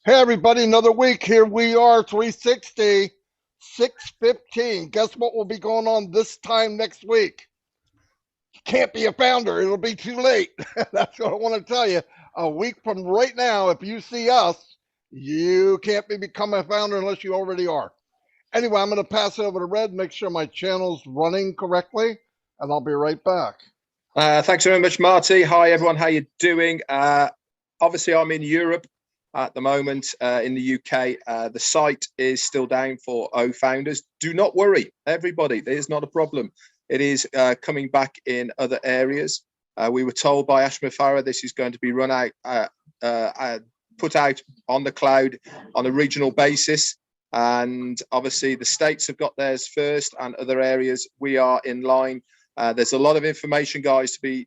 Hey everybody, another week. Here we are, 360, 6:15. Guess what will be going on this time next week? You can't be a founder. It'll be too late. That's what I want to tell you. A week from right now, if you see us, you can't become a founder unless you already are. Anyway, I'm going to pass it over to Red, make sure my channel's running correctly, and I'll be right back. Thanks very much, Marty. Hi, everyone. How you doing? Obviously, I'm in Europe at the moment, in the UK. The site is still down for O Founders. Do not worry, everybody. There's not a problem. It is coming back in other areas. We were told by Ashma Farah this is going to be run out, put out on the cloud on a regional basis. And obviously, the states have got theirs first, and other areas we are in line. There's a lot of information, guys, to be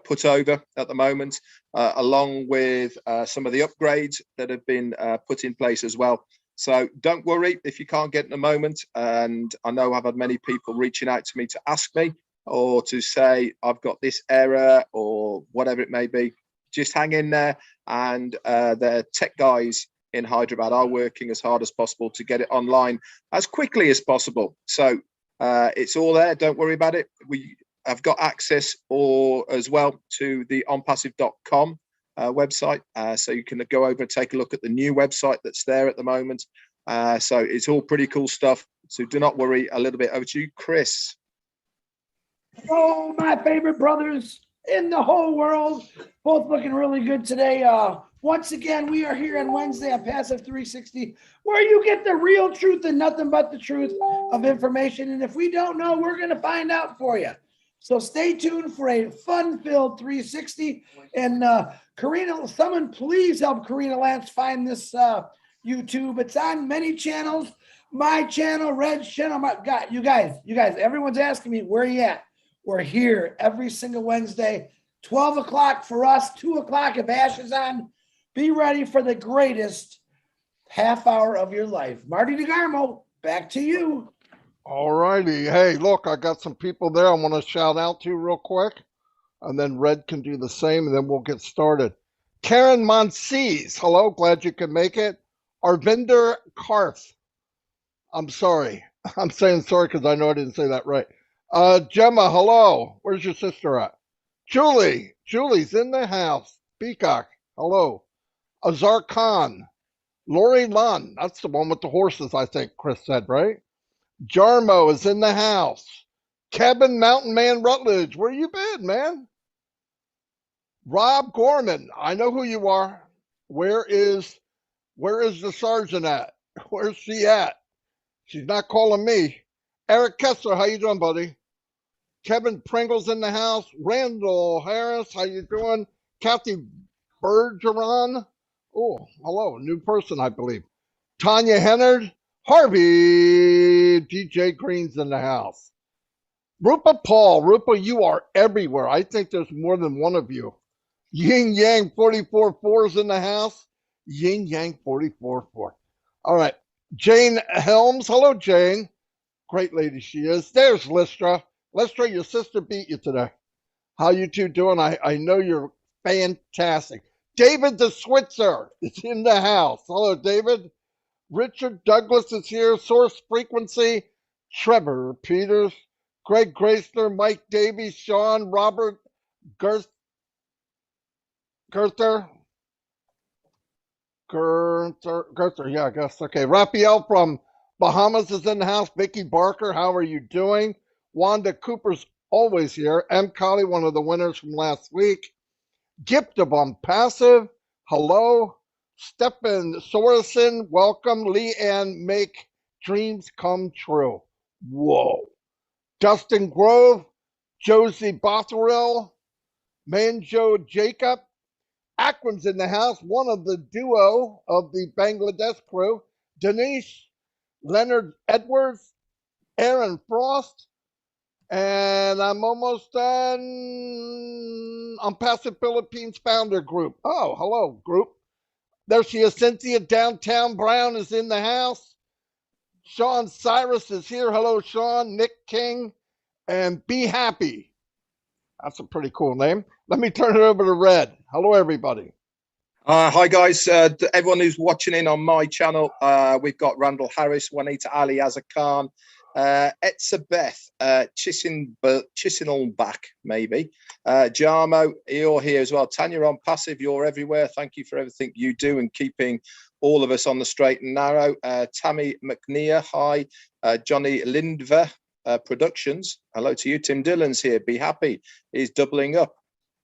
put over at the moment, along with some of the upgrades that have been put in place as well. So don't worry if you can't get in a moment. And I know I've had many people reaching out to me to ask me or to say, I've got this error or whatever it may be. Just hang in there. And the tech guys in Hyderabad are working as hard as possible to get it online as quickly as possible. So it's all there. Don't worry about it. We have got access as well to the onpassive.com website. So you can go over and take a look at the new website that's there at the moment. So it's all pretty cool stuff. So do not worry. A little bit over to you, Chris. Oh, my favorite brothers in the whole world. Both looking really good today. Once again, we are here on Wednesday on Passive 360, where you get the real truth and nothing but the truth of information. And if we don't know, we're going to find out for you. So stay tuned for a fun-filled 360. And Karina, someone please help Karina Lance find this YouTube. It's on many channels. My channel, Red's channel. God, you guys, everyone's asking me, where are you at? We're here every single Wednesday, 12 o'clock for us, 2 o'clock if Ash is on. Be ready for the greatest half hour of your life. Marty DeGarmo, back to you. All righty. Hey, look, I got some people there I want to shout out to real quick, and then Red can do the same, and then we'll get started. Karen Monsees, hello, glad you could make it. Arvinder Karth, I'm sorry. I'm saying sorry because I know I didn't say that right. Gemma, hello. Where's your sister at? Julie's in the house. Peacock, hello. Azar Khan, Lori Lund, that's the one with the horses, I think Chris said, right? Jarmo is in the house. Kevin Mountain Man Rutledge, where you been, man? Rob Gorman, I know who you are. Where is the sergeant at? Where's she at? She's not calling me. Eric Kessler, how you doing, buddy? Kevin Pringle's in the house. Randall Harris, how you doing? Kathy Bergeron. Oh, hello, new person, I believe. Tanya Hennard. Harvey. DJ Green's in the house. Rupa Paul. Rupa, you are everywhere. I think there's more than one of you. Yin Yang 44-4 is in the house. Yin Yang 44-4. All right. Jane Helms. Hello, Jane. Great lady she is. There's Listra. Listra, your sister beat you today. How you two doing? I know you're fantastic. David the Switzer is in the house. Hello, David. Richard Douglas is here. Source Frequency. Trevor Peters. Greg Graysler. Mike Davies. Sean. Robert Girther. Yeah, I guess. Okay. Raphael from Bahamas is in the house. Vicky Barker, how are you doing? Wanda Cooper's always here. M. Colley, one of the winners from last week. Gift of Unpassive, hello. Stephen Sorensen, welcome. Leanne, make dreams come true. Whoa. Dustin Grove, Josie Bothwell, Manjo Jacob. Akram's in the house, one of the duo of the Bangladesh crew. Denise, Leonard Edwards, Aaron Frost, and I'm almost done. Unpassive Philippines Founder Group. Oh, hello, group. There she is. Cynthia Downtown Brown is in the house. Sean Cyrus is here. Hello, Sean. Nick King. And Be Happy. That's a pretty cool name. Let me turn it over to Red. Hello, everybody. Hi guys, everyone who's watching in on my channel. We've got Randall Harris, Juanita Ali, Azza Khan, Etza Beth, Chisinelbach, maybe. Jarmo, you're here as well. Tanya onpassive, you're everywhere. Thank you for everything you do and keeping all of us on the straight and narrow. Tammy McNear, hi. Johnny Lindver Productions, hello to you. Tim Dillon's here, be happy, he's doubling up.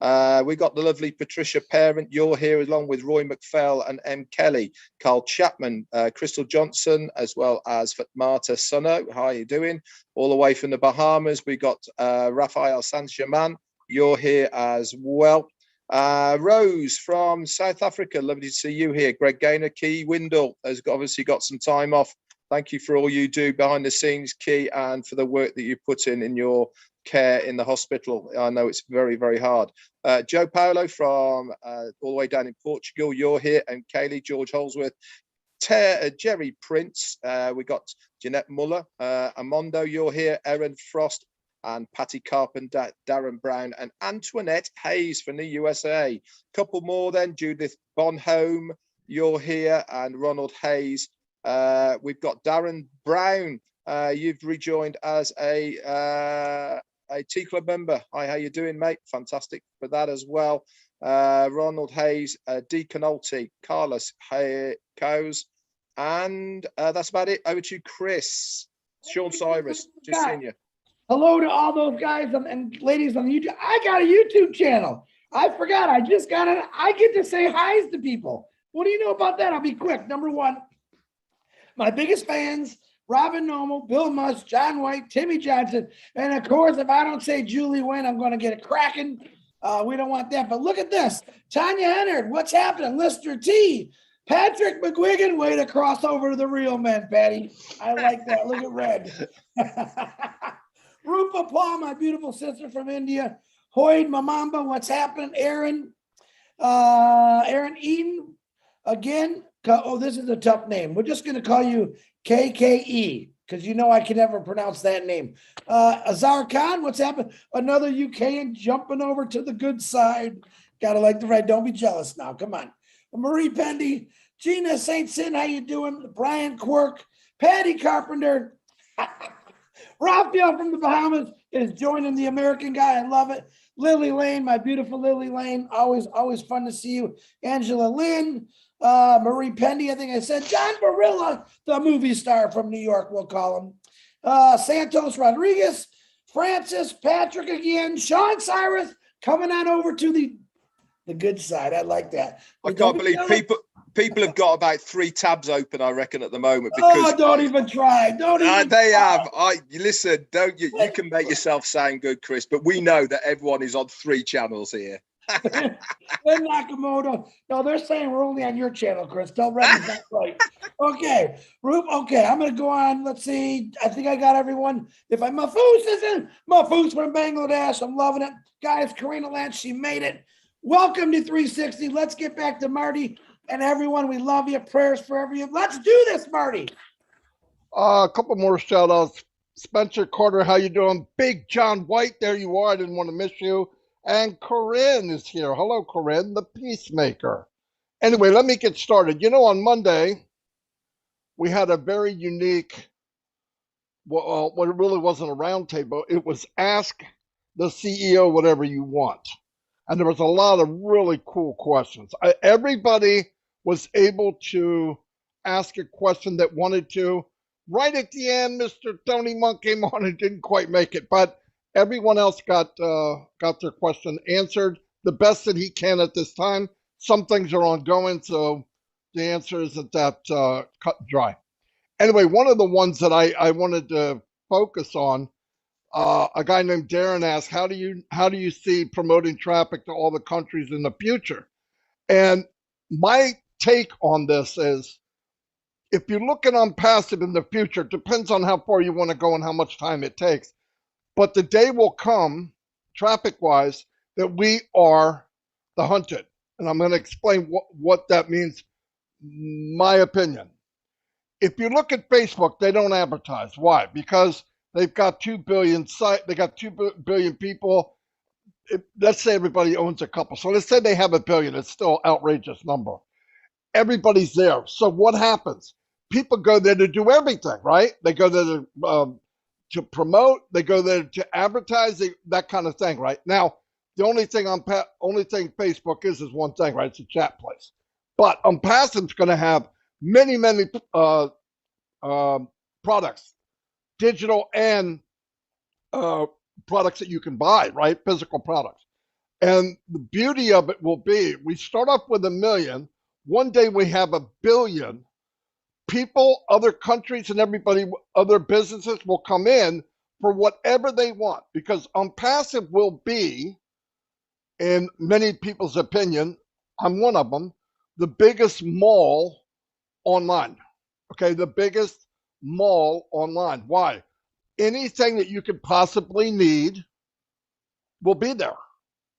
We got the lovely Patricia Parent, you're here along with Roy McFell and M. Kelly, Carl Chapman, Crystal Johnson, as well as Marta Sunno. How are you doing? All the way from the Bahamas, we got Rafael Saint-Germain, you're here as well. Rose from South Africa, lovely to see you here. Greg Gaynor, Key Windle has obviously got some time off. Thank you for all you do behind the scenes, Key, and for the work that you put in your care in the hospital. I know it's very, very hard. Joe Paolo from all the way down in Portugal, you're here, and Kaylee, George Holsworth, Jerry Prince, we got Jeanette Muller, Amondo, you're here, Erin Frost, and Patty Carpenter, Darren Brown, and Antoinette Hayes from the USA. Couple more then, Judith Bonhomme, you're here, and Ronald Hayes. We've got Darren Brown. You've rejoined as a T Club member. Hi, how you doing, mate? Fantastic for that as well. Ronald Hayes, Deacon Olty, Carlos Cows, and that's about it. Over to you, Chris. Sean Cyrus, just seeing you. Hello to all those guys and ladies on YouTube. I got a YouTube channel. I forgot. I just got it. I get to say hi's to people. What do you know about that? I'll be quick. Number one, my biggest fans, Robin Noble, Bill Musk, John White, Timmy Johnson, and of course, if I don't say Julie Wynn, I'm going to get a cracking. We don't want that. But look at this. Tanya Hennard, what's happening? Lister T. Patrick McGuigan, way to cross over to the real men, Patty. I like that. Look at red. Rupa Paul, my beautiful sister from India. Hoyd Mamamba, what's happening? Aaron Eden, again. Oh, this is a tough name. We're just going to call you KKE because you know I can never pronounce that name. Azar Khan, what's happened? Another UKan jumping over to the good side. Got to like the red. Don't be jealous now. Come on. Marie Pendy, Gina St. Sin, how you doing? Brian Quirk, Patty Carpenter. Raphael from the Bahamas is joining the American guy. I love it. Lily Lane, my beautiful Lily Lane. Always fun to see you. Angela Lynn, Marie Pendy, I think I said. John Barilla, the movie star from New York, we'll call him. Santos Rodriguez, Francis, Patrick again, Sean Cyrus, coming on over to the good side. I like that. I can't believe people have got about 3 tabs open, I reckon, at the moment. Because don't even try. Don't even they try. have. Listen, don't you? You can make yourself sound good, Chris, but we know that everyone is on 3 channels here. Then Nakamoto. No, they're saying we're only on your channel, Chris. Tell Red that's right. Okay, okay, I'm gonna go on. Let's see. I think I got everyone. If I'm Mafoos isn't Mafoos from Bangladesh. I'm loving it, guys. Karina Lance, she made it. Welcome to 360. Let's get back to Marty and everyone. We love you. Prayers for everyone. Let's do this, Marty. A couple more shout outs. Spencer Carter, how you doing? Big John White, there you are. I didn't want to miss you. And Corinne is here. Hello, Corinne, the peacemaker. Anyway, let me get started. You know, on Monday, we had a very unique, well, it really wasn't a roundtable. It was ask the CEO whatever you want. And there was a lot of really cool questions. Everybody was able to ask a question that wanted to. Right at the end, Mr. Tony Monk came on and didn't quite make it, but everyone else got their question answered the best that he can at this time. Some things are ongoing, so the answer isn't that cut and dry. Anyway, one of the ones that I wanted to focus on, a guy named Darren asked, how do you see promoting traffic to all the countries in the future? And my take on this is, if you look at onpassive in the future, it depends on how far you want to go and how much time it takes. But the day will come, traffic-wise, that we are the hunted. And I'm going to explain what that means, my opinion. If you look at Facebook, they don't advertise. Why? Because they've got 2 billion they got 2 billion people. let's say everybody owns a couple. So let's say they have $1 billion. It's still an outrageous number. Everybody's there. So what happens? People go there to do everything, right? They go there to promote. They go there to advertise. That kind of thing, right? Now, the only thing Facebook is one thing, right? It's a chat place. But onpassive's going to have many products, digital and products that you can buy, right? Physical products. And the beauty of it will be, we start off with 1 million. One day we have 1 billion. People, other countries, and everybody, other businesses will come in for whatever they want, because onpassive will be, in many people's opinion, I'm one of them, the biggest mall online. Okay, the biggest mall online. Why? Anything that you could possibly need will be there.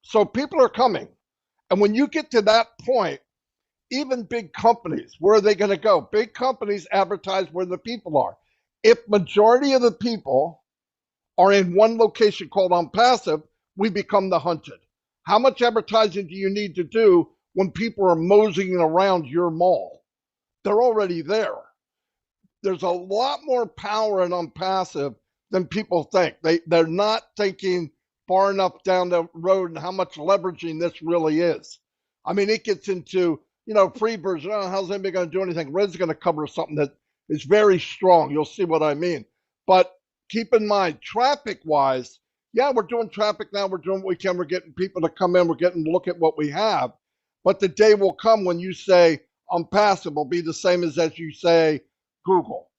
So people are coming. And when you get to that point, even big companies, where are they going to go? Big companies advertise where the people are. If majority of the people are in one location called onpassive, we become the hunted. How much advertising do you need to do when people are moseying around your mall? They're already there. There's a lot more power in onpassive than people think. They're not thinking far enough down the road and how much leveraging this really is. I mean, it gets into, free version. Oh, how's anybody going to do anything? Red's going to cover something that is very strong. You'll see what I mean. But keep in mind, traffic-wise, yeah, we're doing traffic now. We're doing what we can. We're getting people to come in. We're getting to look at what we have. But the day will come when you say onpassive will be the same as you say Google.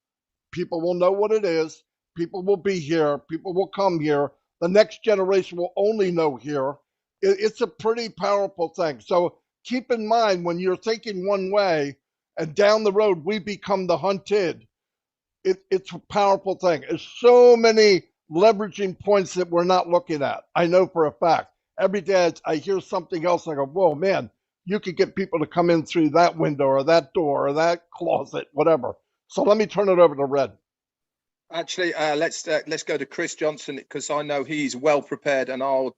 People will know what it is. People will be here. People will come here. The next generation will only know here. It's a pretty powerful thing. So keep in mind, when you're thinking one way and down the road we become the hunted, it's a powerful thing. There's so many leveraging points that we're not looking at. I know for a fact. Every day I hear something else and I go, whoa, man, you could get people to come in through that window or that door or that closet, whatever. So let me turn it over to Red. Actually, let's go to Chris Johnson, because I know he's well prepared, and I'll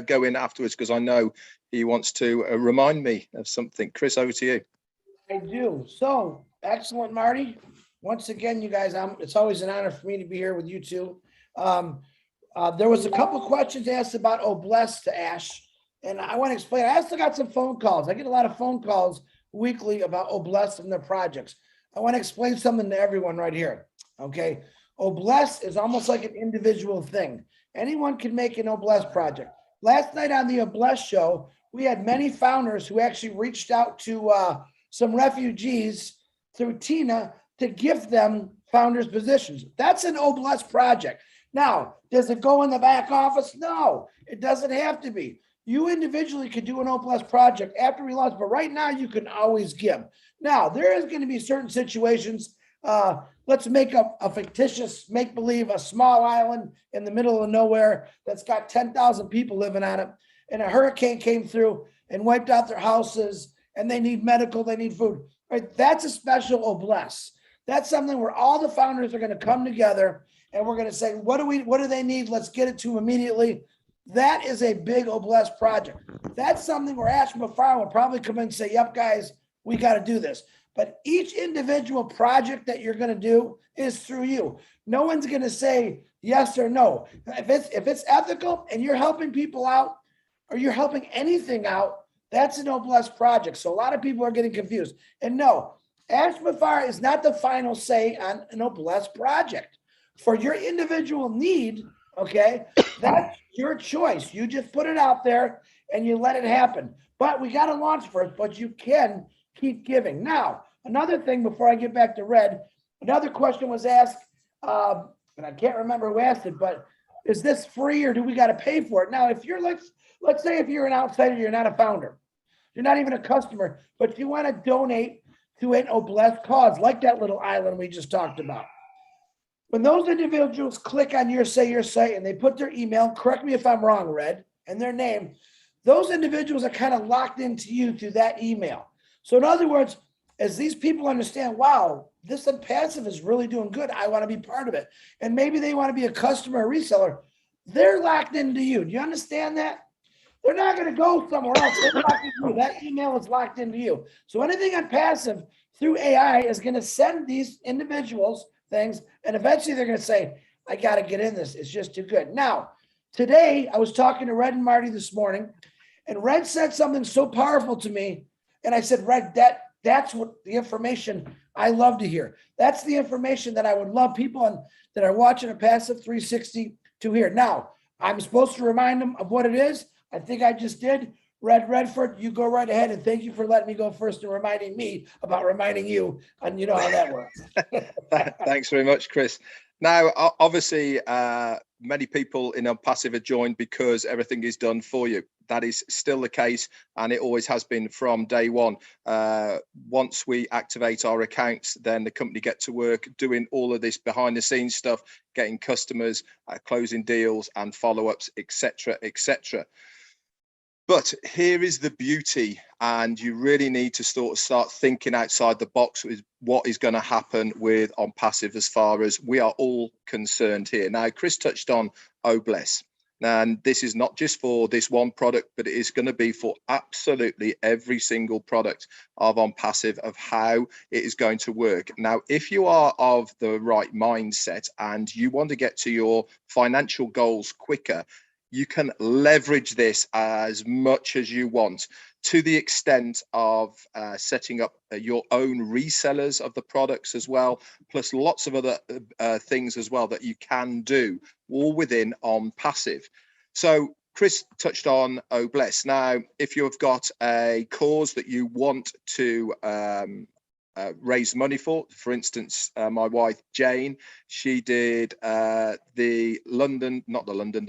go in afterwards because I know he wants to remind me of something. Chris, over to you. I do. So excellent, Marty. Once again, you guys, it's always an honor for me to be here with you two. There was a couple of questions asked about Obless to Ash, and I want to explain. I also got some phone calls. I get a lot of phone calls weekly about Obless and their projects. I want to explain something to everyone right here. Okay. Obless is almost like an individual thing. Anyone can make an Obless project. Last night on the Obless show, we had many founders who actually reached out to some refugees through Tina to gift them founders positions. That's an Obless project. Now, does it go in the back office? No, it doesn't have to be. You individually could do an Obless project after we launch, but right now you can always give. Now, there is going to be certain situations. Let's make a fictitious make-believe, a small island in the middle of nowhere that's got 10,000 people living on it, and a hurricane came through and wiped out their houses, and they need medical, they need food. Right? That's a special Obless. That's something where all the founders are going to come together, and we're going to say, what do they need? Let's get it to them immediately. That is a big Obless project. That's something where Ash Mafar will probably come in and say, yep, guys, we got to do this. But each individual project that you're going to do is through you. No one's going to say yes or no. If it's ethical and you're helping people out, or you're helping anything out, that's an Obless project. So a lot of people are getting confused. And no, Ash Mafar is not the final say on an Obless project. For your individual need, okay, that's your choice. You just put it out there and you let it happen. But we got to launch first, but you can keep giving. Now, another thing before I get back to Red, another question was asked, and I can't remember who asked it, but is this free or do we got to pay for it? Now, if you're, let's say if you're an outsider, you're not a founder, you're not even a customer, but you want to donate to an Obless cause, like that little island we just talked about. When those individuals click on your site and they put their email, correct me if I'm wrong, Red, and their name, those individuals are kind of locked into you through that email. So in other words, as these people understand, wow, this onpassive is really doing good, I want to be part of it. And maybe they want to be a customer or reseller. They're locked into you. Do you understand that? They're not going to go somewhere else. They're locked into you. That email is locked into you. So anything on passive through AI is going to send these individuals things, and eventually they're going to say, I got to get in this. It's just too good. Now, today I was talking to Red and Marty this morning, and Red said something so powerful to me. And I said, Red, that's what the information I love to hear. That's the information that I would love people that are watching a Passive 360 to hear. Now, I'm supposed to remind them of what it is. I think I just did. Red Redford, you go right ahead, and thank you for letting me go first and reminding me about reminding you, and you know how that works. Thanks very much, Chris. Now, obviously, many people in onpassive are joined because everything is done for you. That is still the case, and it always has been from day one. Once we activate our accounts, then the company get to work doing all of this behind the scenes stuff, getting customers, closing deals and follow-ups, etc., etc. But here is the beauty, and you really need to start thinking outside the box with what is going to happen with onpassive as far as we are all concerned here. Now, Chris touched on Obless, and this is not just for this one product, but it is going to be for absolutely every single product of onpassive, of how it is going to work. Now, if you are of the right mindset and you want to get to your financial goals quicker, you can leverage this as much as you want, to the extent of setting up your own resellers of the products as well, plus lots of other things as well that you can do, all within onpassive. So Chris touched on Obless. Now, if you've got a cause that you want to raise money for instance, my wife Jane, she did the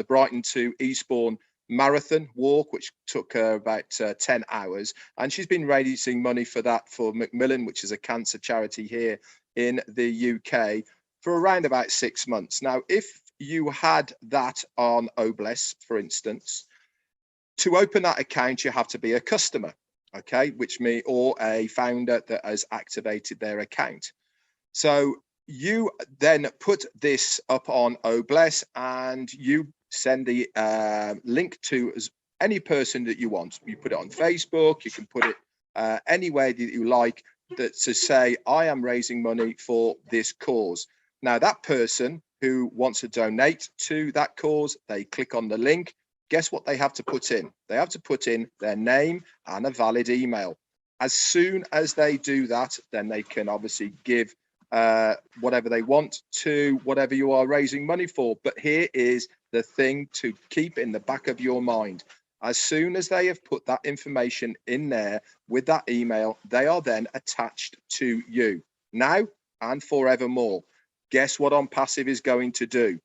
Brighton to Eastbourne marathon walk, which took her about 10 hours, and she's been raising money for that for Macmillan, which is a cancer charity here in the UK, for around about 6 months. Now, if you had that on Obless, for instance, to open that account you have to be a customer, okay, or a founder that has activated their account. So you then put this up on Obless and you send the link to any person that you want. You put it on Facebook, you can put it anywhere that you like, that to say, I am raising money for this cause. Now, that person who wants to donate to that cause, they click on the link. Guess what they have to put in? They have to put in their name and a valid email. As soon as they do that, then they can obviously give whatever they want to whatever you are raising money for. But here is the thing to keep in the back of your mind. As soon as they have put that information in there with that email, they are then attached to you now and forevermore. Guess what onpassive is going to do?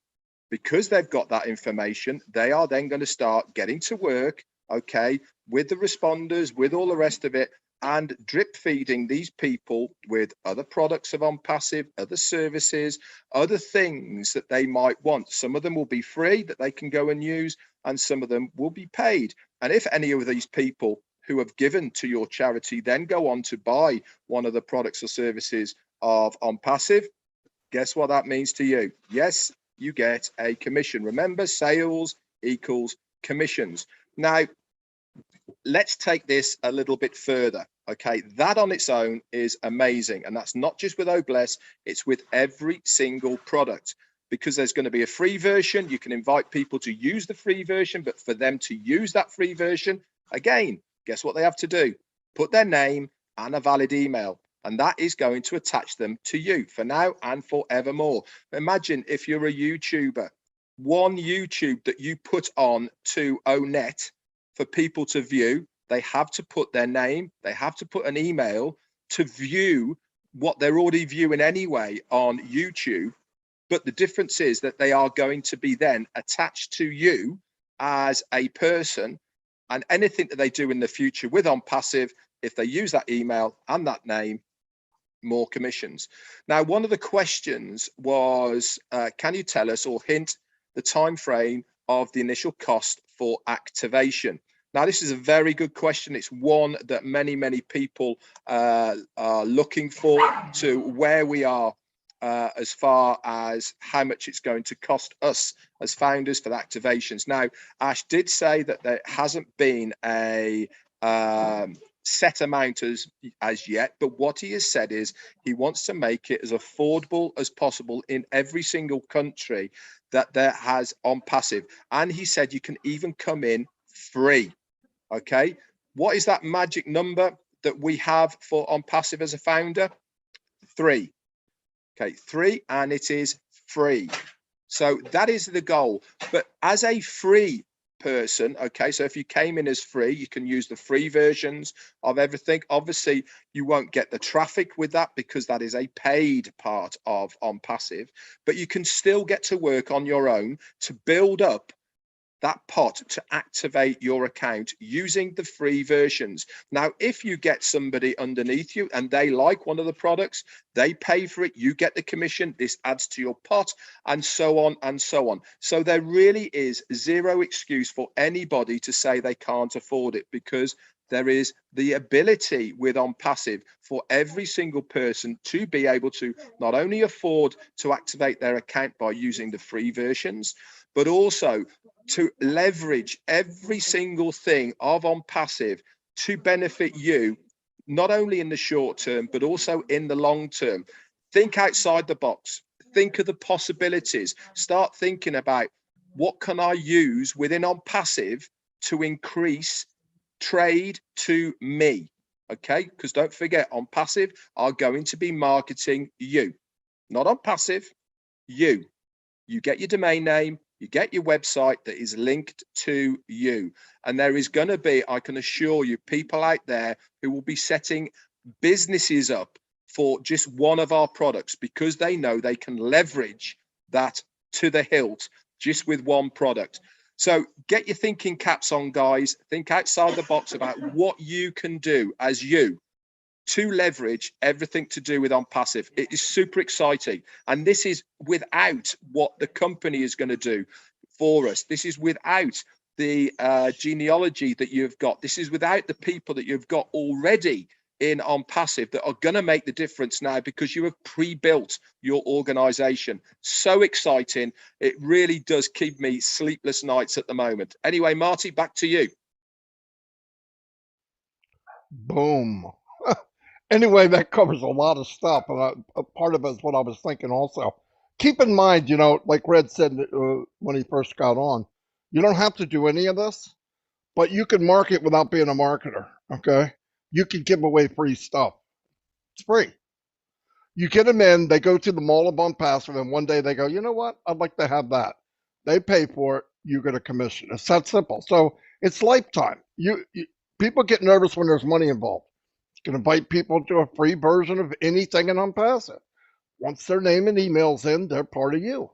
Because they've got that information, they are then going to start getting to work, okay, with the responders, with all the rest of it, and drip feeding these people with other products of onpassive, other services, other things that they might want. Some of them will be free that they can go and use, and some of them will be paid. And if any of these people who have given to your charity then go on to buy one of the products or services of onpassive, guess what that means to you? Yes, you get a commission. Remember, sales equals commissions. Now, let's take this a little bit further. Okay, that on its own is amazing. And that's not just with Obless, it's with every single product, because there's going to be a free version. You can invite people to use the free version, but for them to use that free version, again, guess what they have to do? Put their name and a valid email. And that is going to attach them to you for now and forevermore. Imagine if you're a YouTuber, one YouTube that you put on to Onet for people to view, they have to put their name, they have to put an email to view what they're already viewing anyway on YouTube. But the difference is that they are going to be then attached to you as a person, and anything that they do in the future with onpassive, if they use that email and that name, more commissions. Now, one of the questions was, can you tell us or hint the time frame of the initial cost for activation? Now, this is a very good question. It's one that many people are looking for, to where we are as far as how much it's going to cost us as founders for the activations. Now, Ash did say that there hasn't been a set amount as yet, but what he has said is he wants to make it as affordable as possible in every single country that there has onpassive. And he said you can even come in free. Okay, what is that magic number that we have for onpassive as a founder? 3. Okay, 3, and it is free. So that is the goal. But as a free person, okay, so if you came in as free, you can use the free versions of everything. Obviously, you won't get the traffic with that because that is a paid part of onpassive, but you can still get to work on your own to build up that pot to activate your account using the free versions. Now, if you get somebody underneath you and they like one of the products, they pay for it, you get the commission, this adds to your pot, and so on and so on. So there really is zero excuse for anybody to say they can't afford it, because there is the ability with onpassive for every single person to be able to not only afford to activate their account by using the free versions, but also to leverage every single thing of onpassive to benefit you, not only in the short term, but also in the long term. Think outside the box. Think of the possibilities. Start thinking about what can I use within onpassive to increase trade to me. Okay, because don't forget, onpassive are going to be marketing you, not onpassive, you. You get your domain name, you get your website that is linked to you. And there is going to be, I can assure you, people out there who will be setting businesses up for just one of our products because they know they can leverage that to the hilt just with one product. So get your thinking caps on, guys. Think outside the box about what you can do as you to leverage everything to do with onpassive. It is super exciting. And this is without what the company is going to do for us. This is without the genealogy that you've got. This is without the people that you've got already in onpassive that are going to make the difference now because you have pre-built your organization. So exciting. It really does keep me sleepless nights at the moment. Anyway, Marty, back to you. Boom. Anyway, that covers a lot of stuff, and a part of it is what I was thinking also. Keep in mind, like Red said when he first got on, you don't have to do any of this, but you can market without being a marketer, okay? You can give away free stuff. It's free. You get them in, they go to the mall of onpassive, and one day they go, you know what? I'd like to have that. They pay for it, you get a commission. It's that simple. So it's lifetime. People get nervous when there's money involved. You can invite people to a free version of anything in onpassive. Once their name and email's in, they're part of you.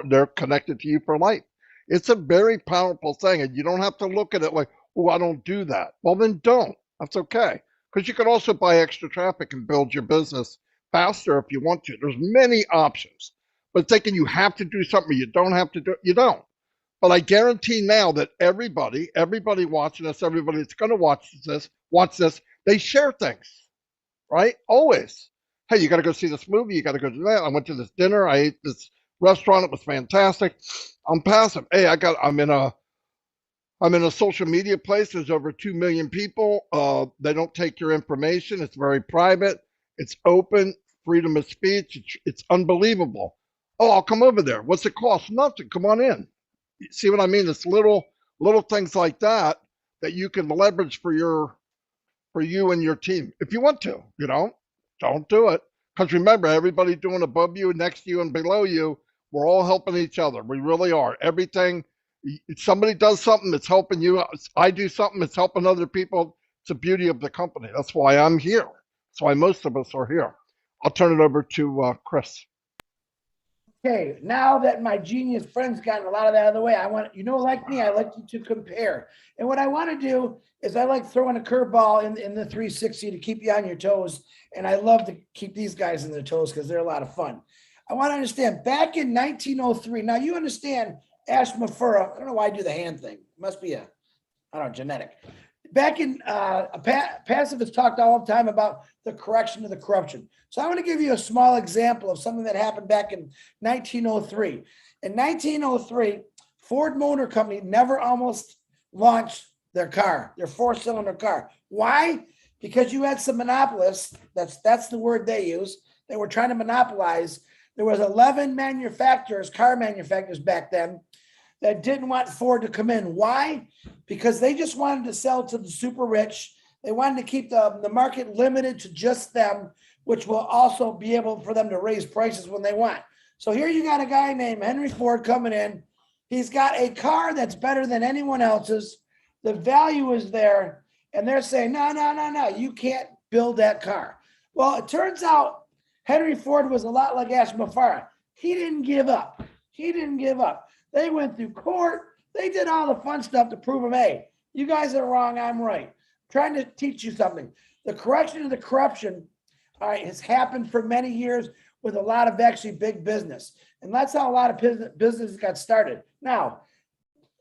They're connected to you for life. It's a very powerful thing, and you don't have to look at it like, oh, I don't do that. Well, then don't. That's okay, because you can also buy extra traffic and build your business faster if you want to. There's many options, but thinking you have to do something you don't have to do, you don't. But I guarantee now that everybody watching this, everybody that's going to watch this, they share things, right? Always. Hey, you got to go see this movie. You got to go do that. I went to this dinner. I ate this restaurant. It was fantastic. Onpassive. Hey, I'm in a social media place. There's over 2 million people. They don't take your information. It's very private. It's open. Freedom of speech. It's unbelievable. Oh, I'll come over there. What's it cost? Nothing. Come on in. See what I mean? It's little things like that you can leverage for you and your team if you want to. Don't do it, because remember, everybody doing above you, next to you, and below you, we're all helping each other. We really are. Everything. If somebody does something, it's helping you. I do something, it's helping other people. It's the beauty of the company. That's why I'm here. That's why most of us are here. I'll turn it over to Chris. Okay, now that my genius friend's gotten a lot of that out of the way, I want, like me, I like to compare. And what I want to do is I like throwing a curveball in the 360 to keep you on your toes. And I love to keep these guys on their toes because they're a lot of fun. I want to understand, back in 1903, now you understand Ash Mafura, I don't know why I do the hand thing. It must be genetic. back in passive has talked all the time about the correction of the corruption. So I want to give you a small example of something that happened back in 1903. In 1903, Ford Motor Company never almost launched their car, their four-cylinder car. Why? Because you had some monopolists, that's the word they use, they were trying to monopolize. There was 11 manufacturers, car manufacturers back then, that didn't want Ford to come in. Why? Because they just wanted to sell to the super rich. They wanted to keep the market limited to just them, which will also be able for them to raise prices when they want. So here you got a guy named Henry Ford coming in. He's got a car that's better than anyone else's. The value is there. And they're saying, no, you can't build that car. Well, it turns out Henry Ford was a lot like Ashma Farah. He didn't give up. They went through court. They did all the fun stuff to prove them, hey, you guys are wrong, I'm right. I'm trying to teach you something. The correction of the corruption, all right, has happened for many years with a lot of actually big business. And that's how a lot of businesses got started. Now,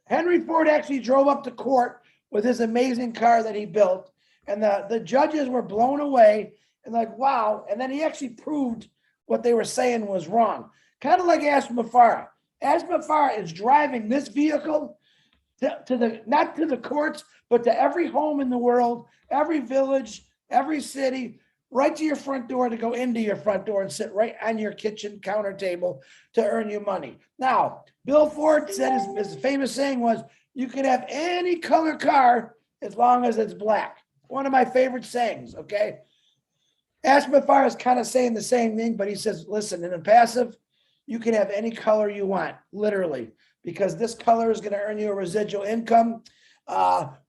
Henry Ford actually drove up to court with his amazing car that he built. And the judges were blown away and like, wow. And then he actually proved what they were saying was wrong. Kind of like Ashma Farah. Ashma Farah is driving this vehicle to the, not to the courts, but to every home in the world, every village, every city, right to your front door, to go into your front door and sit right on your kitchen counter table to earn you money. Now, Bill Ford said his famous saying was, you can have any color car as long as it's black. One of my favorite sayings, okay? Ashma Farah is kind of saying the same thing, but he says, listen, in a passive, you can have any color you want, literally, because this color is going to earn you a residual income.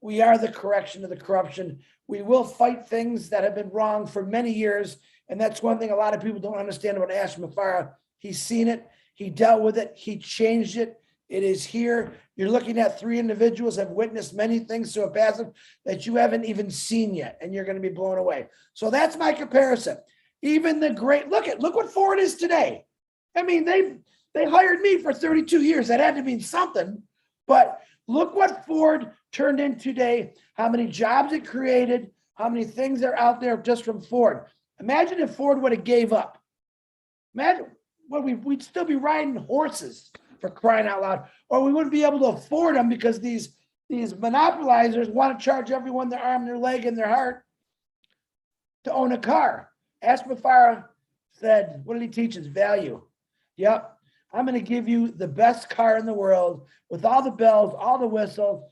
We are the correction of the corruption. We will fight things that have been wrong for many years. And that's one thing a lot of people don't understand about Ashma Farah. He's seen it. He dealt with it. He changed it. It is here. You're looking at 3 individuals have witnessed many things to a passive that you haven't even seen yet, and you're going to be blown away. So that's my comparison. Even the great, look what Ford is today. I mean, they hired me for 32 years. That had to mean something. But look what Ford turned in today, how many jobs it created, how many things are out there just from Ford. Imagine if Ford would have gave up. Imagine what we'd still be riding horses, for crying out loud, or we wouldn't be able to afford them because these monopolizers want to charge everyone their arm, their leg, and their heart to own a car. Ashma Farah said, what did he teach us? Value. Yep. I'm going to give you the best car in the world with all the bells, all the whistles,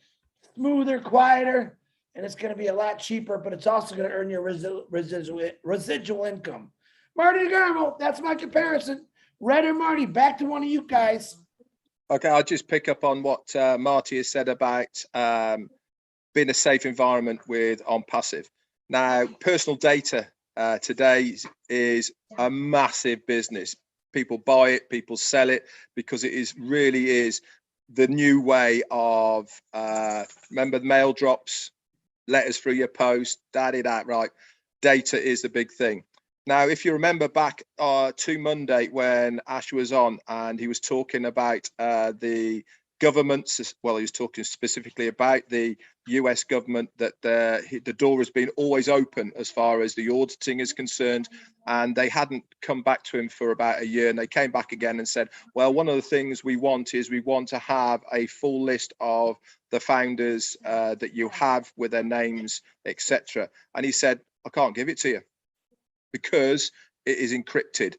smoother, quieter, and it's going to be a lot cheaper, but it's also going to earn your residual income. Marty Garmo, that's my comparison. Red or Marty, back to one of you guys. Okay, I'll just pick up on what Marty has said about being a safe environment with onpassive. Now, personal data today is a massive business. People buy it, people sell it, because it really is the new way of, remember the mail drops, letters through your post, right? Data is the big thing. Now, if you remember back to Monday when Ash was on and he was talking about the governments, well, he was talking specifically about the US government, that the door has been always open as far as the auditing is concerned, and they hadn't come back to him for about a year, and they came back again and said, well, one of the things we want to have a full list of the founders that you have with their names, etc. And he said, I can't give it to you because it is encrypted.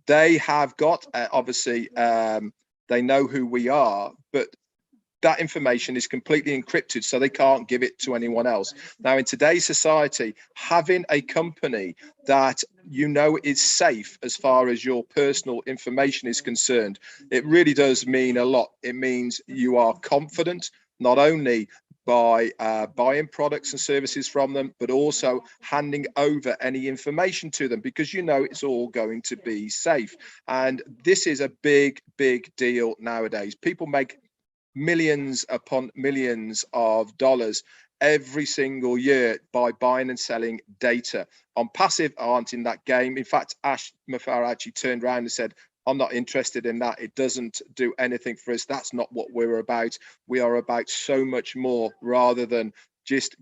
They have got, obviously, they know who we are, but that information is completely encrypted, so they can't give it to anyone else. Now, in today's society, having a company that you know is safe as far as your personal information is concerned, it really does mean a lot. It means you are confident, not only by buying products and services from them, but also handing over any information to them, because you know it's all going to be safe. And this is a big, big deal nowadays. People make millions upon millions of dollars every single year by buying and selling data. onpassive aren't in that game. In fact, Ash Farah actually turned around and said, I'm not interested in that. It doesn't do anything for us. That's not what we're about. We are about so much more, rather than just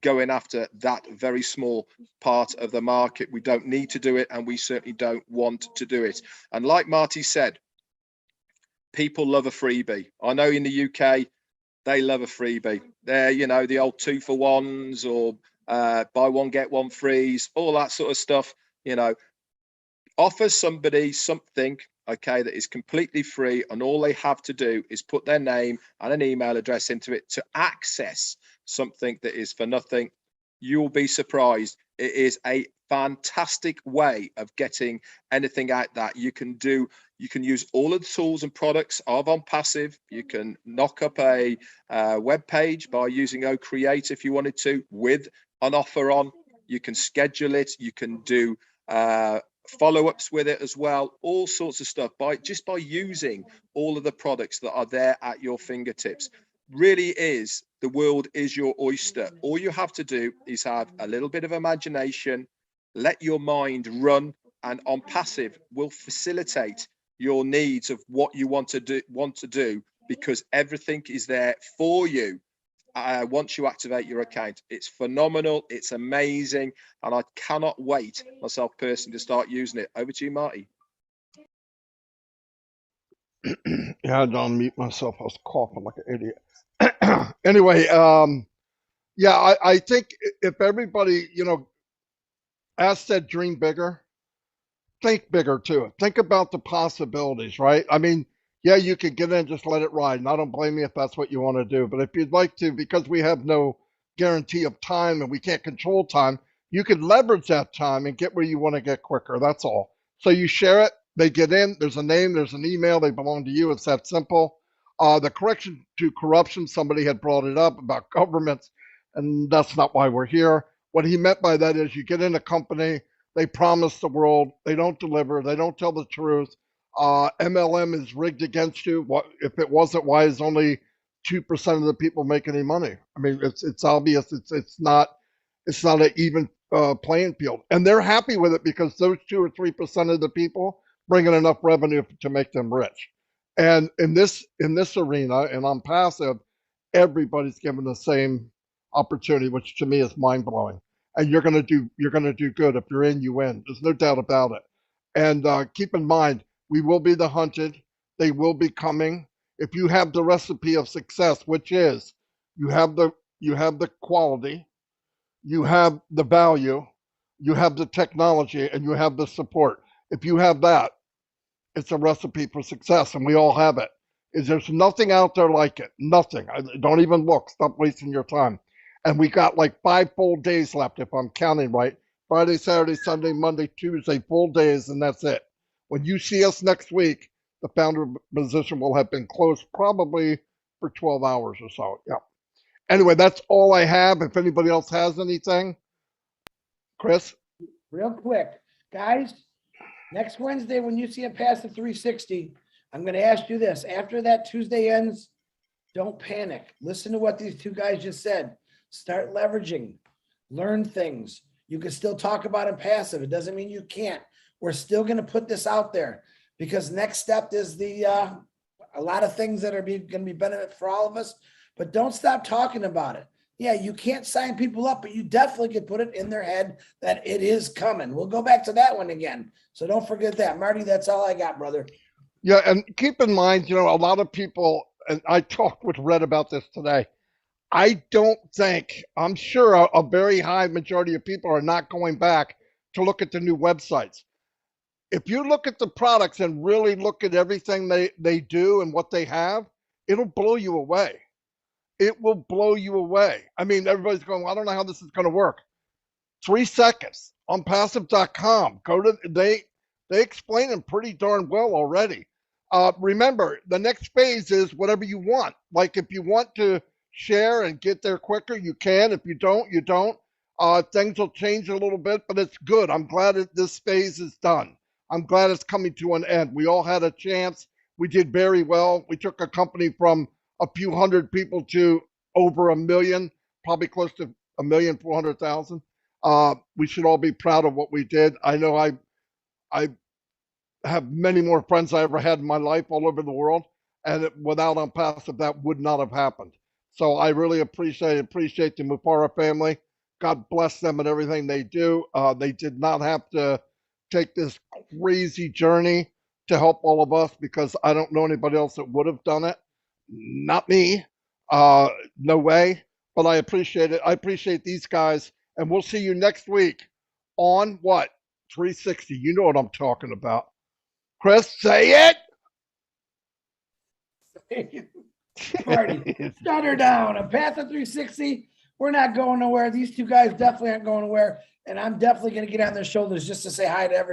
going after that very small part of the market. We don't need to do it, and we certainly don't want to do it. And like Marty said, people love a freebie. I know in the UK, they love a freebie. They're, you know, the old 2-for-1s or buy one, get one frees, all that sort of stuff. You know, offer somebody something, okay, that is completely free, and all they have to do is put their name and an email address into it to access something that is for nothing. You'll be surprised. It is a fantastic way of getting anything out that you can do. You can use all of the tools and products of onpassive. You can knock up a web page by using OCreate if you wanted to, with an offer on. You can schedule it. You can do follow-ups with it as well, all sorts of stuff by using all of the products that are there at your fingertips. Really is, the world is your oyster. All you have to do is have a little bit of imagination, let your mind run, and onpassive will facilitate your needs of what you want to do, because everything is there for you. Once you activate your account, it's phenomenal, it's amazing, and I cannot wait myself personally to start using it. Over to you, Marty. Yeah, I don't mute myself. I was coughing like an idiot. Anyway, yeah, I think if everybody, you know, as said, dream bigger, think bigger too. Think about the possibilities, right? I mean, yeah, you could get in and just let it ride, and I don't blame you if that's what you want to do. But if you'd like to, because we have no guarantee of time and we can't control time, you could leverage that time and get where you want to get quicker. That's all. So you share it, they get in, there's a name, there's an email, they belong to you. It's that simple. The correction to corruption, somebody had brought it up about governments, and that's not why we're here. What he meant by that is you get in a company, they promise the world, they don't deliver, they don't tell the truth. MLM is rigged against you. What if it wasn't? Why is only 2% of the people make any money? I mean, it's obvious. It's not an even playing field, and they're happy with it because those 2 or 3% of the people bring in enough revenue to make them rich. And in this arena, and on passive, everybody's given the same opportunity, which to me is mind blowing. And you're gonna do good. If you're in, you win. There's no doubt about it. And keep in mind, we will be the hunted. They will be coming. If you have the recipe of success, which is you have the quality, you have the value, you have the technology, and you have the support. If you have that, it's a recipe for success, and we all have it. There's nothing out there like it. Nothing. Don't even look. Stop wasting your time. And we got like 5 full days left, if I'm counting right. Friday, Saturday, Sunday, Monday, Tuesday, full days, and that's it. When you see us next week, the founder position will have been closed probably for 12 hours or so. Yeah. Anyway, that's all I have. If anybody else has anything, Chris? Real quick, guys, next Wednesday, when you see it past the 360, I'm going to ask you this. After that Tuesday ends, don't panic. Listen to what these two guys just said. Start leveraging. Learn things. You can still talk about it passive. It doesn't mean you can't. We're still going to put this out there because next step is a lot of things that are going to be benefit for all of us, but don't stop talking about it. Yeah, you can't sign people up, but you definitely could put it in their head that it is coming. We'll go back to that one again. So don't forget that. Marty, that's all I got, brother. Yeah, and keep in mind, you know, a lot of people, and I talked with Red about this today, I'm sure a very high majority of people are not going back to look at the new websites. If you look at the products and really look at everything they do and what they have, it'll blow you away. It will blow you away. I mean, everybody's going, well, I don't know how this is going to work. 3 seconds on passive.com. They explain them pretty darn well already. Remember, the next phase is whatever you want. Like if you want to share and get there quicker, you can. If you don't, you don't. Things will change a little bit, but it's good. I'm glad that this phase is done. I'm glad it's coming to an end. We all had a chance. We did very well. We took a company from a few hundred people to over 1 million, probably close to 1,400,000. We should all be proud of what we did. I know I have many more friends I ever had in my life all over the world, and without onpassive, that would not have happened. So I really appreciate the Mupara family. God bless them and everything they do. They did not have to take this crazy journey to help all of us, because I don't know anybody else that would have done it. Not me. No way. But I appreciate it. I appreciate these guys. And we'll see you next week on what? 360. You know what I'm talking about. Chris, say it. Marty, shut her down. A Path of 360. We're not going nowhere. These two guys definitely aren't going nowhere. And I'm definitely going to get on their shoulders just to say hi to everyone.